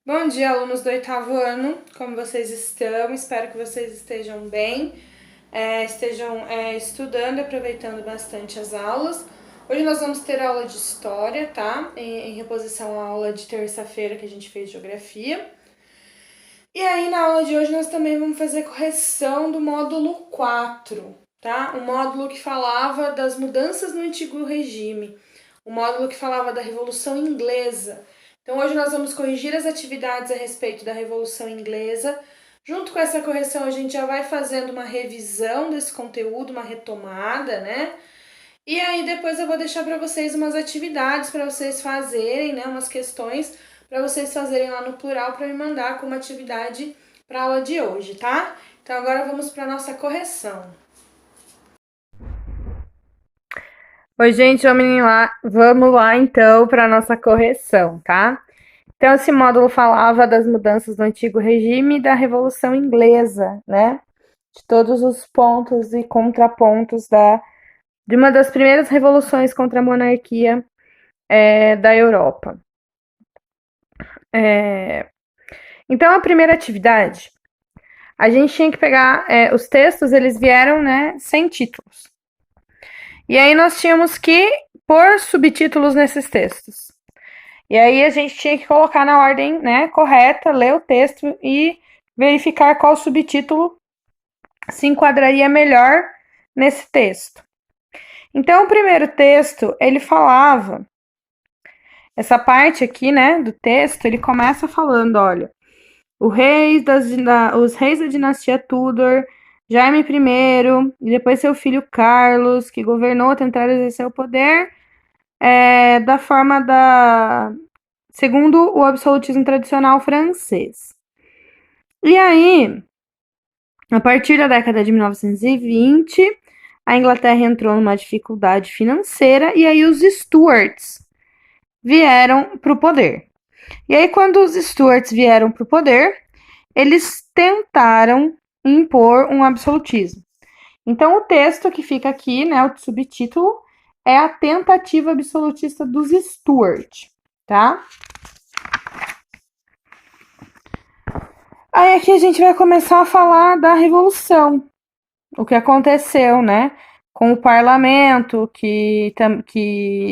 Bom dia, alunos do oitavo ano. Como vocês estão? Espero que vocês estejam bem, estejam estudando e aproveitando bastante as aulas. Hoje nós vamos ter aula de história, tá? Em reposição à aula de terça-feira que a gente fez de geografia. E aí, na aula de hoje, nós também vamos fazer correção do módulo 4, tá? O módulo que falava das mudanças no antigo regime, o módulo que falava da Revolução Inglesa. Então, hoje nós vamos corrigir as atividades a respeito da Revolução Inglesa. Junto com essa correção, a gente já vai fazendo uma revisão desse conteúdo, uma retomada, né? E aí, depois eu vou deixar para vocês umas atividades para vocês fazerem, né? Umas questões para vocês fazerem lá no plural para me mandar como atividade para a aula de hoje, tá? Então, agora vamos para nossa correção. Oi, gente, vamos lá então para nossa correção, tá? Então, esse módulo falava das mudanças do antigo regime e da Revolução Inglesa, né? De todos os pontos e contrapontos de uma das primeiras revoluções contra a monarquia da Europa. Então, a primeira atividade, a gente tinha que pegar os textos, eles vieram, né, sem títulos. E aí nós tínhamos que pôr subtítulos nesses textos. E aí a gente tinha que colocar na ordem, né, correta, ler o texto e verificar qual subtítulo se enquadraria melhor nesse texto. Então, o primeiro texto, ele falava, essa parte aqui, né, do texto, ele começa falando, olha, os reis da dinastia Tudor, Jaime I, e depois seu filho Carlos, que governou a tentar exercer o poder da forma segundo o absolutismo tradicional francês. E aí, a partir da década de 1920, a Inglaterra entrou numa dificuldade financeira e aí os Stuarts vieram para o poder. E aí, quando os Stuarts vieram para o poder, eles tentaram impor um absolutismo. Então, o texto que fica aqui, né, o subtítulo, é a tentativa absolutista dos Stuart, tá? Aí aqui a gente vai começar a falar da Revolução, o que aconteceu, né, com o parlamento que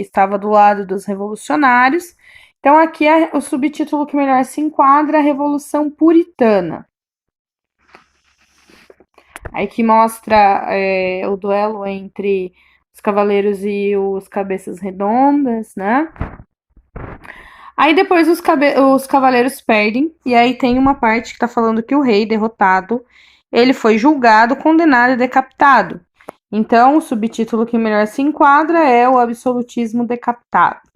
estava do lado dos revolucionários. Então, aqui é o subtítulo que melhor se enquadra, a Revolução Puritana. Aí que mostra o duelo entre os cavaleiros e os cabeças redondas, né? Aí depois os cavaleiros perdem, e aí tem uma parte que tá falando que o rei derrotado, ele foi julgado, condenado e decapitado. Então, o subtítulo que melhor se enquadra é o absolutismo decapitado.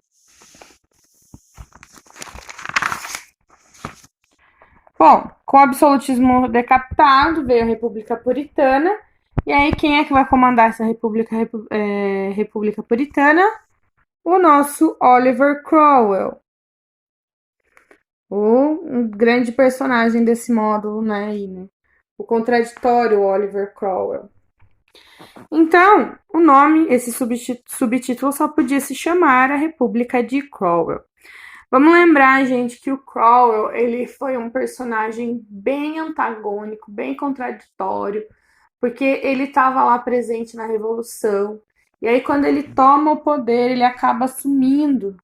Bom, com o absolutismo decapitado veio a República Puritana. E aí, quem é que vai comandar essa República Puritana? O nosso Oliver Cromwell, um grande personagem desse módulo, né? O contraditório Oliver Cromwell. Então, o nome, esse subtítulo só podia se chamar a República de Cromwell. Vamos lembrar, gente, que o Cromwell, ele foi um personagem bem antagônico, bem contraditório, porque ele estava lá presente na Revolução. E aí, quando ele toma o poder, ele acaba assumindo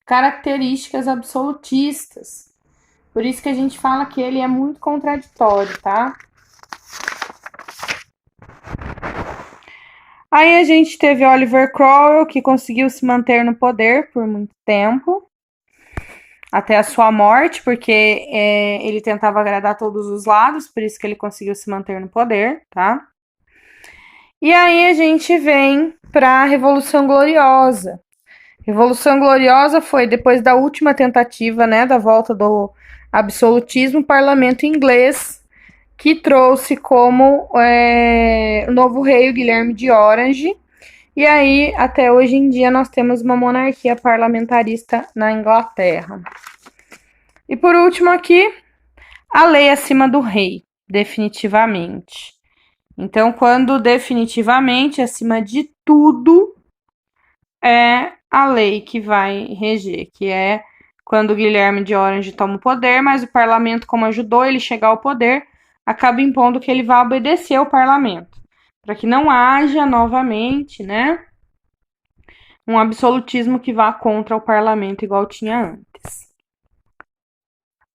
características absolutistas. Por isso que a gente fala que ele é muito contraditório, tá? Aí a gente teve Oliver Cromwell, que conseguiu se manter no poder por muito tempo, até a sua morte, porque ele tentava agradar todos os lados, por isso que ele conseguiu se manter no poder, tá? E aí a gente vem para a Revolução Gloriosa. Revolução Gloriosa foi depois da última tentativa, né, da volta do absolutismo, o parlamento inglês que trouxe como o novo rei, o Guilherme de Orange. E aí, até hoje em dia, nós temos uma monarquia parlamentarista na Inglaterra. E por último aqui, a lei acima do rei, definitivamente. Então, quando definitivamente, acima de tudo, é a lei que vai reger, que é quando o Guilherme de Orange toma o poder, mas o parlamento, como ajudou ele a chegar ao poder, acaba impondo que ele vai obedecer ao parlamento, para que não haja novamente, né, um absolutismo que vá contra o parlamento igual tinha antes.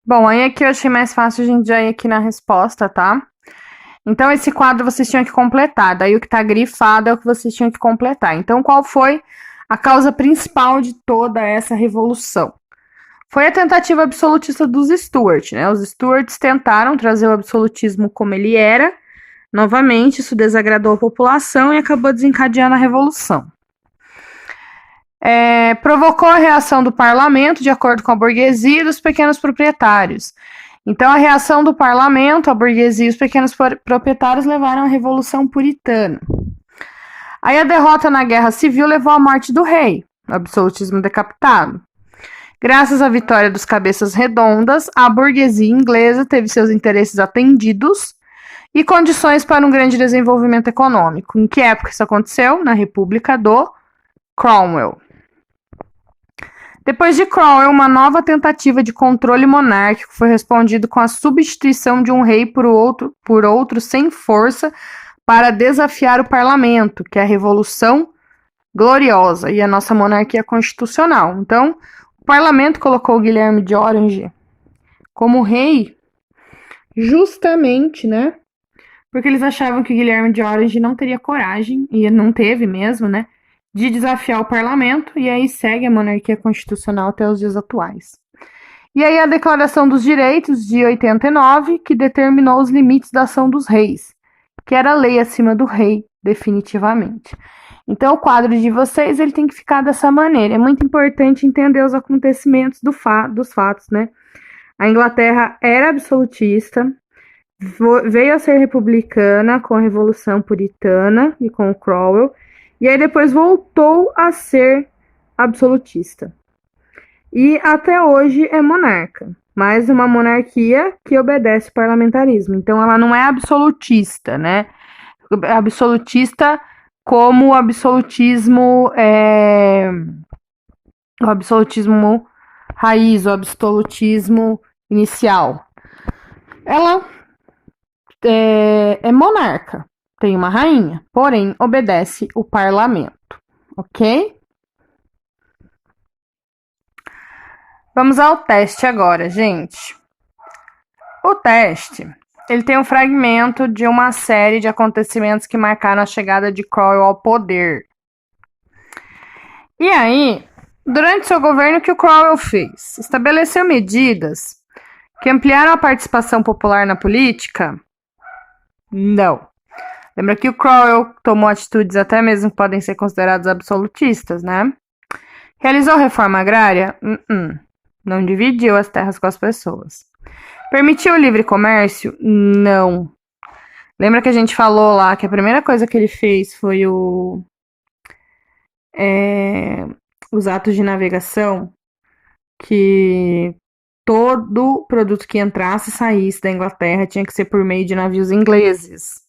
Bom, aí aqui eu achei mais fácil a gente já ir aqui na resposta, tá? Então, esse quadro vocês tinham que completar. Daí, o que tá grifado é o que vocês tinham que completar. Então, qual foi a causa principal de toda essa revolução? Foi a tentativa absolutista dos Stuart, né? Os Stuarts tentaram trazer o absolutismo como ele era. Novamente, isso desagradou a população e acabou desencadeando a revolução. Provocou a reação do parlamento, de acordo com a burguesia e dos pequenos proprietários. Então, a reação do parlamento, a burguesia e os pequenos proprietários levaram à Revolução Puritana. Aí, a derrota na Guerra Civil levou à morte do rei, o absolutismo decapitado. Graças à vitória dos cabeças redondas, a burguesia inglesa teve seus interesses atendidos e condições para um grande desenvolvimento econômico. Em que época isso aconteceu? Na República do Cromwell. Depois de Cromwell, uma nova tentativa de controle monárquico foi respondido com a substituição de um rei por outro sem força para desafiar o parlamento, que é a Revolução Gloriosa e a nossa monarquia constitucional. Então, o parlamento colocou Guilherme de Orange como rei justamente, né? Porque eles achavam que Guilherme de Orange não teria coragem, e não teve mesmo, né? De desafiar o parlamento, e aí segue a monarquia constitucional até os dias atuais. E aí a Declaração dos Direitos de 89, que determinou os limites da ação dos reis, que era a lei acima do rei, definitivamente. Então o quadro de vocês ele tem que ficar dessa maneira. É muito importante entender os acontecimentos dos fatos, né? A Inglaterra era absolutista, veio a ser republicana com a Revolução Puritana e com o Cromwell, e aí depois voltou a ser absolutista. E até hoje é monarca, mas uma monarquia que obedece ao parlamentarismo. Então ela não é absolutista, né? Absolutista como o absolutismo raiz, o absolutismo inicial. Ela é monarca, tem uma rainha, porém obedece o parlamento, ok? Vamos ao teste agora, gente. O teste, ele tem um fragmento de uma série de acontecimentos que marcaram a chegada de Cromwell ao poder. E aí, durante seu governo, o que o Cromwell fez? Estabeleceu medidas que ampliaram a participação popular na política? Não. Lembra que o Cromwell tomou atitudes até mesmo que podem ser consideradas absolutistas, né? Realizou reforma agrária? Não dividiu as terras com as pessoas. Permitiu o livre comércio? Não. Lembra que a gente falou lá que a primeira coisa que ele fez foi os atos de navegação, que todo produto que entrasse e saísse da Inglaterra tinha que ser por meio de navios ingleses.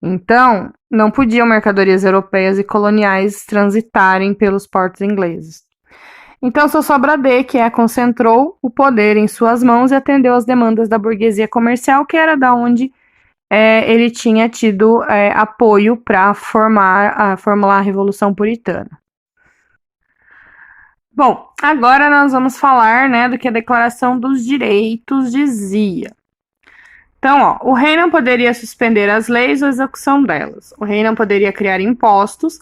Então, não podiam mercadorias europeias e coloniais transitarem pelos portos ingleses. Então, seu sobra D, que concentrou o poder em suas mãos e atendeu às demandas da burguesia comercial, que era da onde ele tinha tido apoio para formular a Revolução Puritana. Bom, agora nós vamos falar, né, do que a Declaração dos Direitos dizia. Então, o rei não poderia suspender as leis ou a execução delas. O rei não poderia criar impostos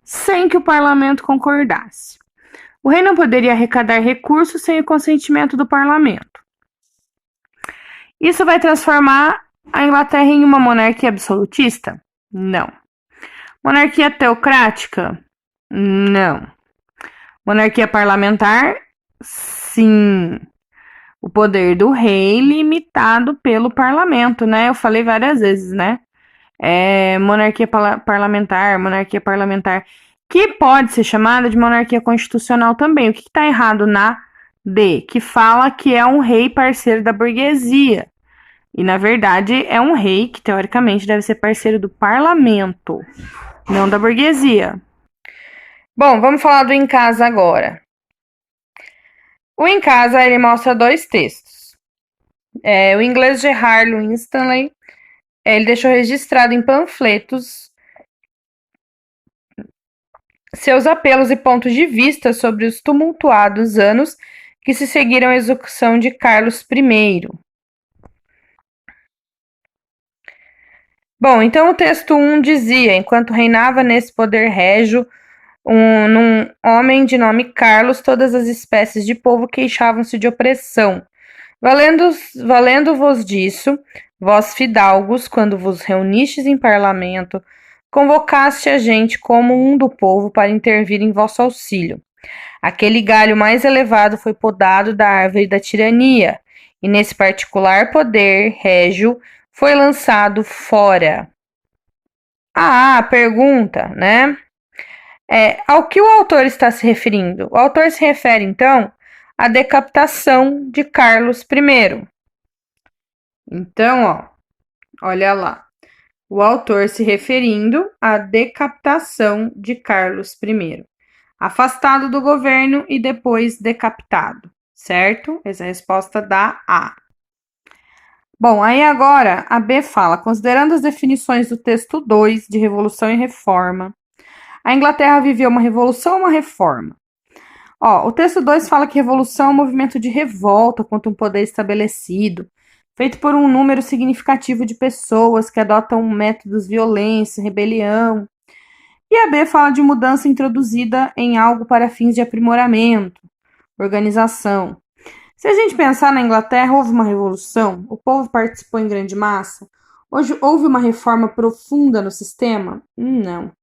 sem que o parlamento concordasse. O rei não poderia arrecadar recursos sem o consentimento do parlamento. Isso vai transformar a Inglaterra em uma monarquia absolutista? Não. Monarquia teocrática? Não. Monarquia parlamentar? Sim. O poder do rei limitado pelo parlamento, né? Eu falei várias vezes, né? Monarquia parlamentar, que pode ser chamada de monarquia constitucional também. O que está errado na D? Que fala que é um rei parceiro da burguesia. E, na verdade, é um rei que, teoricamente, deve ser parceiro do parlamento, não da burguesia. Bom, vamos falar do em casa agora. O Em Casa, ele mostra dois textos. O inglês de Harlan Winstanley, ele deixou registrado em panfletos seus apelos e pontos de vista sobre os tumultuados anos que se seguiram à execução de Carlos I. Bom, então o texto 1 dizia: enquanto reinava nesse poder régio num homem de nome Carlos, todas as espécies de povo queixavam-se de opressão. Valendo-vos disso, vós fidalgos, quando vos reunistes em parlamento, convocaste a gente como um do povo para intervir em vosso auxílio. Aquele galho mais elevado foi podado da árvore da tirania, e nesse particular poder régio foi lançado fora. Pergunta, né? Ao que o autor está se referindo? O autor se refere, então, à decapitação de Carlos I. Então, olha lá. O autor se referindo à decapitação de Carlos I. Afastado do governo e depois decapitado, certo? Essa é a resposta da A. Bom, aí agora a B fala: considerando as definições do texto 2 de Revolução e Reforma, a Inglaterra viveu uma revolução ou uma reforma? O texto 2 fala que revolução é um movimento de revolta contra um poder estabelecido, feito por um número significativo de pessoas que adotam métodos de violência, rebelião. E a B fala de mudança introduzida em algo para fins de aprimoramento, organização. Se a gente pensar na Inglaterra, houve uma revolução, o povo participou em grande massa. Hoje houve uma reforma profunda no sistema? Não.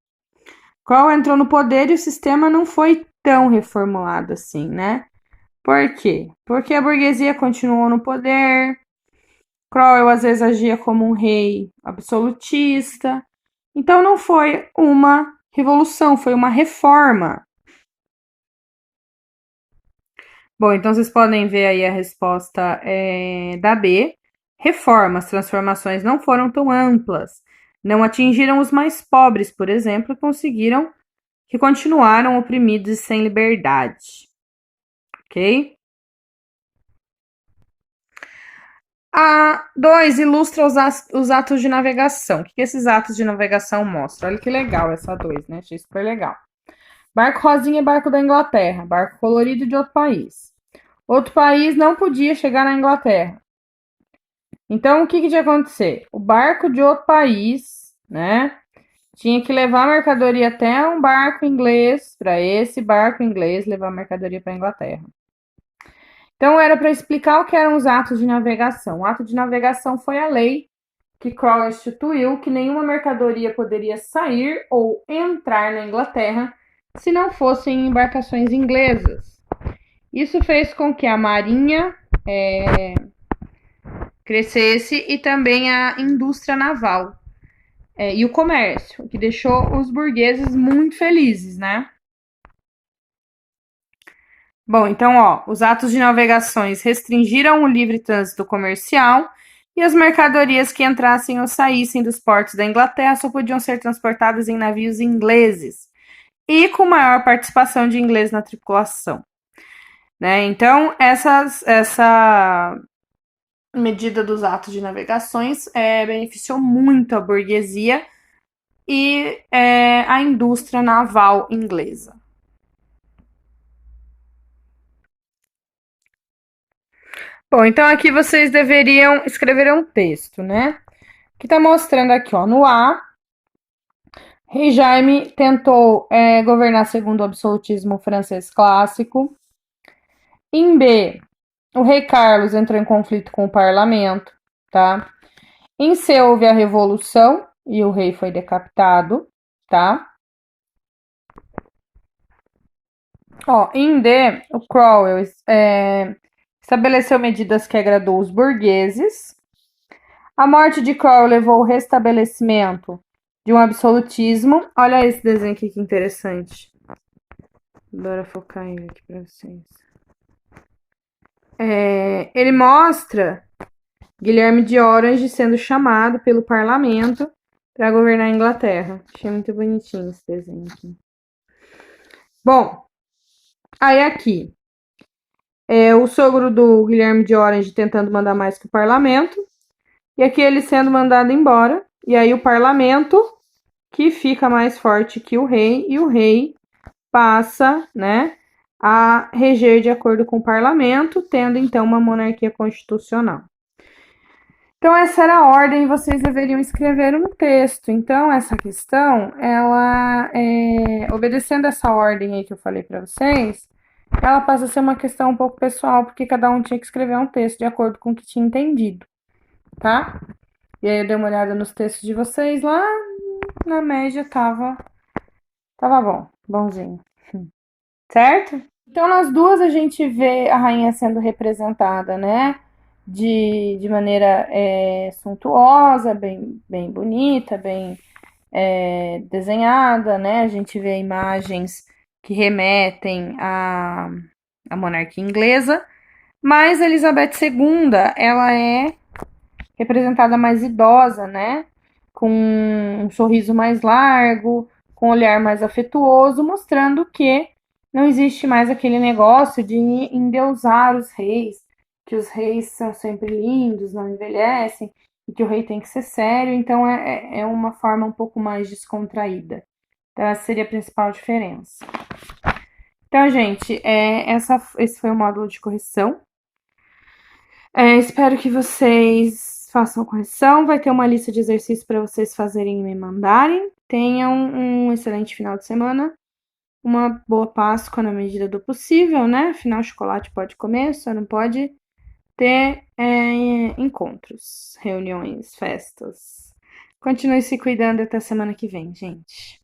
Cromwell entrou no poder e o sistema não foi tão reformulado assim, né? Por quê? Porque a burguesia continuou no poder, Cromwell às vezes agia como um rei absolutista, então não foi uma revolução, foi uma reforma. Bom, então vocês podem ver aí a resposta da B. Reformas, transformações não foram tão amplas, não atingiram os mais pobres, por exemplo, e que continuaram oprimidos e sem liberdade. Ok? A 2 ilustra os atos de navegação. O que esses atos de navegação mostram? Olha que legal essa 2, né? Achei super legal. Barco rosinha é barco da Inglaterra. Barco colorido de outro país. Outro país não podia chegar na Inglaterra. Então, o que tinha que acontecer? O barco de outro país, né? Tinha que levar a mercadoria até um barco inglês, para esse barco inglês levar a mercadoria para a Inglaterra. Então, era para explicar o que eram os atos de navegação. O ato de navegação foi a lei que Cromwell instituiu que nenhuma mercadoria poderia sair ou entrar na Inglaterra se não fossem embarcações inglesas. Isso fez com que a marinha crescesse e também a indústria naval e o comércio, o que deixou os burgueses muito felizes, né? Bom, então, os atos de navegações restringiram o livre trânsito comercial e as mercadorias que entrassem ou saíssem dos portos da Inglaterra só podiam ser transportadas em navios ingleses e com maior participação de inglês na tripulação, né? Então, essa medida dos atos de navegações beneficiou muito a burguesia e a indústria naval inglesa. Bom, então aqui vocês deveriam escrever um texto, né? Que tá mostrando aqui, no A, Rei Jaime tentou governar segundo o absolutismo francês clássico. Em B, o rei Carlos entrou em conflito com o parlamento, tá? Em C, houve a revolução e o rei foi decapitado, tá? Em D, o Cromwell estabeleceu medidas que agradou os burgueses. A morte de Cromwell levou ao restabelecimento de um absolutismo. Olha esse desenho aqui que interessante. Bora focar ele aqui para vocês. Ele mostra Guilherme de Orange sendo chamado pelo parlamento para governar a Inglaterra. Achei muito bonitinho esse desenho aqui. Bom, aí aqui. O sogro do Guilherme de Orange tentando mandar mais que o parlamento, e aqui ele sendo mandado embora, e aí o parlamento que fica mais forte que o rei, e o rei passa, né, a reger de acordo com o parlamento, tendo então uma monarquia constitucional. Então essa era a ordem e vocês deveriam escrever um texto. Então essa questão, ela, obedecendo essa ordem aí que eu falei para vocês, ela passa a ser uma questão um pouco pessoal, porque cada um tinha que escrever um texto de acordo com o que tinha entendido, tá? E aí eu dei uma olhada nos textos de vocês lá, na média tava bom, bonzinho, certo? Então nas duas a gente vê a rainha sendo representada, né? De maneira suntuosa, bem bonita, bem desenhada, né? A gente vê imagens que remetem à monarquia inglesa, mas Elizabeth II, ela é representada mais idosa, né? Com um sorriso mais largo, com um olhar mais afetuoso, mostrando que não existe mais aquele negócio de endeusar os reis, que os reis são sempre lindos, não envelhecem, e que o rei tem que ser sério, então é uma forma um pouco mais descontraída. Então, essa seria a principal diferença. Então, gente, esse foi o módulo de correção. Espero que vocês façam a correção. Vai ter uma lista de exercícios para vocês fazerem e me mandarem. Tenham um excelente final de semana. Uma boa Páscoa na medida do possível, né? Afinal, chocolate pode comer, só não pode ter encontros, reuniões, festas. Continue se cuidando até semana que vem, gente.